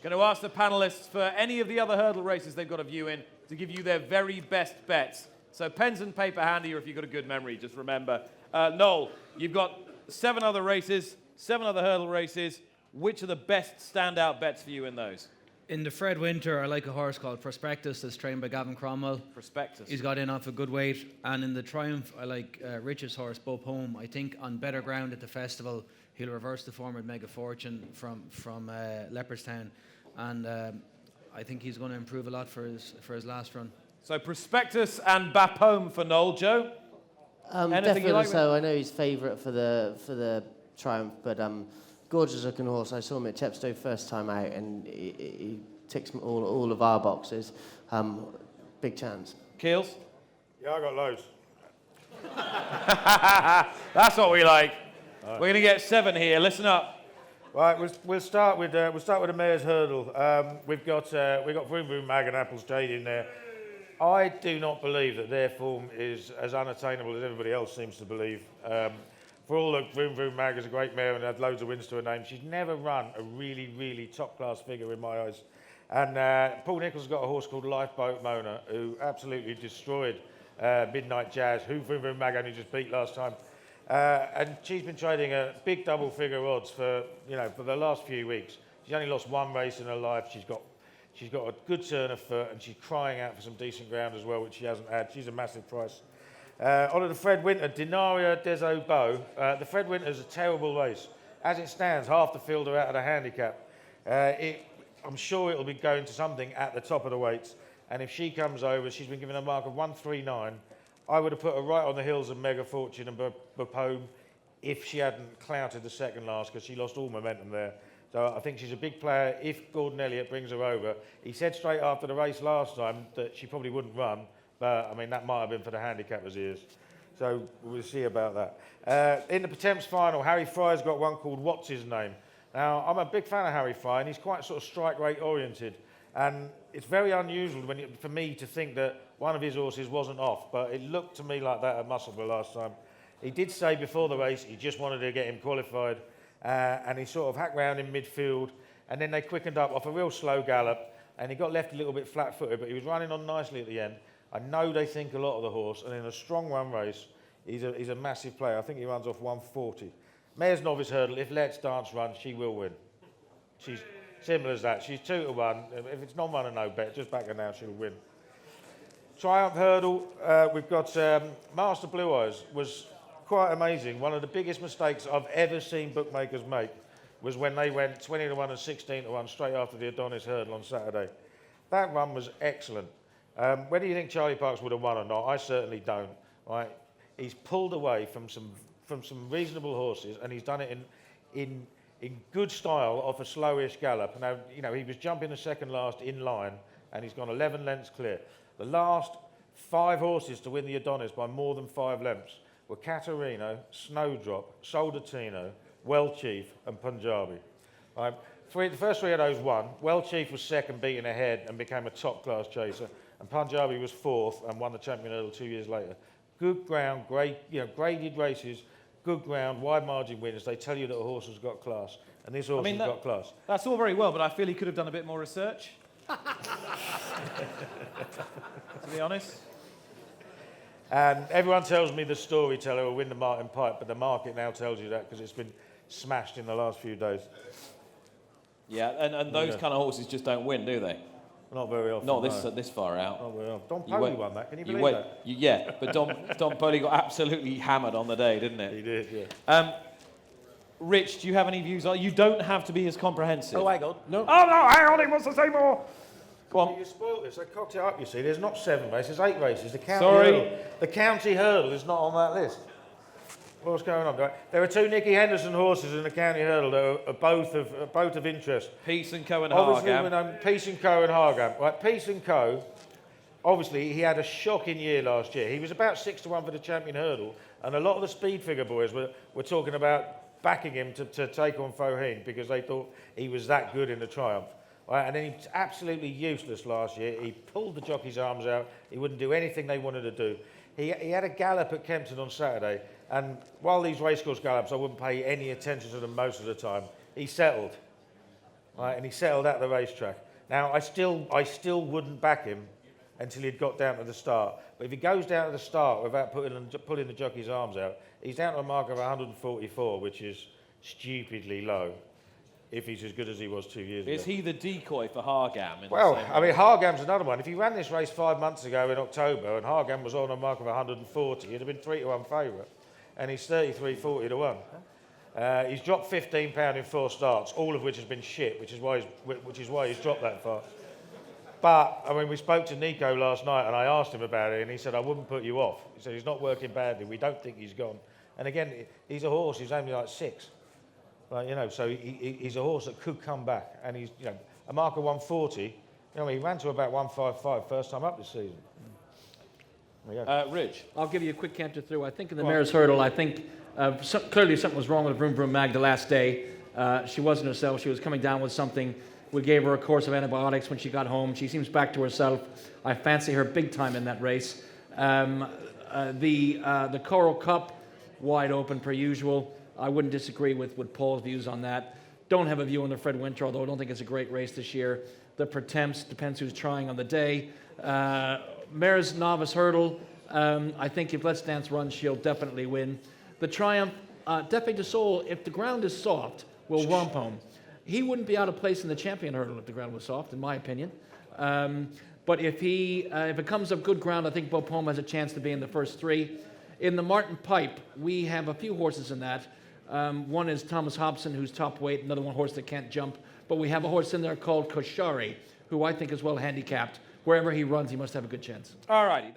Going to ask the panellists for any of the other hurdle races they've got a view in to give you their very best bets. So pens and paper handy, or if you've got a good memory, just remember. Noel, you've got 7 other races, 7 other hurdle races. Which are the best standout bets for you in those? In the Fred Winter, I like a horse called Prospectus that's trained by Gavin Cromwell. Prospectus. He's got in off a good weight. And in the Triumph, I like Ricci's horse, Pertemps. I think on better ground at the festival, he'll reverse the form with Mega Fortune from Leopardstown. And I think he's going to improve a lot for his last run. So Prospectus and Pertemps for Noel. Joe? Definitely like so. I know he's favourite for the Triumph, but gorgeous looking horse. I saw him at Chepstow first time out, and he ticks all of our boxes. Big chance. Keels? Yeah, I got loads. That's what we like. Right. We're going to get 7 here. Listen up. Right, we'll start with the Mayor's Hurdle. We've got Vroom Vroom Mag and Apples Jade in there. I do not believe that their form is as unattainable as everybody else seems to believe. For all that Vroom Vroom Mag is a great mare and had loads of wins to her name, she's never run a really, really top-class figure in my eyes. And Paul Nicholls has got a horse called Lifeboat Mona, who absolutely destroyed Midnight Jazz, who Vroom Vroom Mag only just beat last time. And she's been trading at big double-figure odds for the last few weeks. She's only lost 1 race in her life. She's got a good turn of foot, and she's crying out for some decent ground as well, which she hasn't had. She's a massive price. On the Fred Winter, Denaria des Obeaux. The Fred Winter's a terrible race. As it stands, half the field are out of the handicap. I'm sure it'll be going to something at the top of the weights. And if she comes over, she's been given a mark of 139. I would have put her right on the heels of Mega Fortune and Pertemps if she hadn't clouted the second last, because she lost all momentum there. So I think she's a big player if Gordon Elliott brings her over. He said straight after the race last time that she probably wouldn't run. But, I mean, that might have been for the handicappers' ears. So we'll see about that. In the Pertemps final, Harry Fry's got one called What's His Name? Now, I'm a big fan of Harry Fry, and he's quite sort of strike rate oriented. And it's very unusual for me to think that one of his horses wasn't off. But it looked to me like that at Musselburgh last time. He did say before the race he just wanted to get him qualified. And he sort of hacked round in midfield. And then they quickened up off a real slow gallop. And he got left a little bit flat-footed, but he was running on nicely at the end. I know they think a lot of the horse, and in a strong run race, he's a massive player. I think he runs off 140. Mayor's Novice Hurdle, if Let's Dance runs, she will win. She's simple as that. She's 2 to 1. If it's non-run and no bet, just back her now, she'll win. Triumph Hurdle, we've got Master Blue Eyes. Was quite amazing. One of the biggest mistakes I've ever seen bookmakers make was when they went 20 to 1 and 16 to 1 straight after the Adonis Hurdle on Saturday. That run was excellent. Whether you think Charlie Parks would have won or not, I certainly don't. Right? He's pulled away from some reasonable horses, and he's done it in good style off a slowish gallop. Now, he was jumping the second last in line, and he's gone 11 lengths clear. The last 5 horses to win the Adonis by more than 5 lengths were Caterino, Snowdrop, Soldatino, Well Chief, and Punjabi. Right? The first 3 of those won. Well Chief was second, beating ahead, and became a top-class chaser. And Punjabi was 4th and won the Champion Hurdle 2 years later. Good ground, graded races, good ground, wide margin winners. They tell you that a horse has got class, and this horse has got class. That's all very well, but I feel he could have done a bit more research. To be honest. And everyone tells me the storyteller will win the Martin Pipe, but the market now tells you that because it's been smashed in the last few days. Yeah, and those kind of horses just don't win, do they? Not very often. Not this far out. Not very often. Don Poli won that. Can you believe that? Yeah, but Don Poli got absolutely hammered on the day, didn't it? He did, yeah. Rich, do you have any views? You don't have to be as comprehensive. Oh, hang on. No. Oh, no, hang on. He wants to say more. Go on. You spoiled this. I cocked it up, you see. There's not 7 races, 8 races. The County Hurdle is not on that list. What's going on? There are 2 Nicky Henderson horses in the County Hurdle that are both of interest. Peace and Co and Obviously, Hargam. Peace and Co and Hargam. Right, Peace and Co. Obviously, he had a shocking year last year. He was about 6 to 1 for the Champion Hurdle, and a lot of the speed figure boys were talking about backing him to take on Foheen because they thought he was that good in the Triumph. Right, and then he was absolutely useless last year. He pulled the jockey's arms out. He wouldn't do anything they wanted to do. He had a gallop at Kempton on Saturday, and while these racecourse gallops, I wouldn't pay any attention to them most of the time. He settled. right, and he settled at the racetrack. Now, I still wouldn't back him until he'd got down to the start. But if he goes down to the start without pulling the jockey's arms out, he's down to a mark of 144, which is stupidly low if he's as good as he was 2 years ago. Is he the decoy for Hargam? Well, I mean, Hargam's another one. If he ran this race 5 months ago in October and Hargam was on a mark of 140, he'd have been 3-1 favourite. And he's 33-40 to 1. He's dropped £15 in 4 starts, all of which has been shit, which is why he's dropped that far. But, I mean, we spoke to Nico last night and I asked him about it and he said, I wouldn't put you off. He said, he's not working badly. We don't think he's gone. And again, he's a horse who's only like 6. Like, you know, so he's a horse that could come back. And he's, you know, a mark of 140. You know, he ran to about 155 first time up this season. Rich. I'll give you a quick canter through. I think in the mare's hurdle, I think clearly something was wrong with Vroom Vroom Mag the last day. She wasn't herself. She was coming down with something. We gave her a course of antibiotics when she got home. She seems back to herself. I fancy her big time in that race. The Coral Cup, wide open per usual. I wouldn't disagree with Paul's views on that. Don't have a view on the Fred Winter, although I don't think it's a great race this year. The Pertemps, depends who's trying on the day. Mare's Novice Hurdle, I think if Let's Dance runs, she'll definitely win. The Triumph, Defe de Sol, if the ground is soft, will romp home. He wouldn't be out of place in the Champion Hurdle if the ground was soft, in my opinion. But if it comes up good ground, I think Beaupome has a chance to be in the first 3. In the Martin Pipe, we have a few horses in that. One is Thomas Hobson, who's top weight, another one horse that can't jump. But we have a horse in there called Koshari, who I think is well handicapped. Wherever he runs, he must have a good chance. All righty.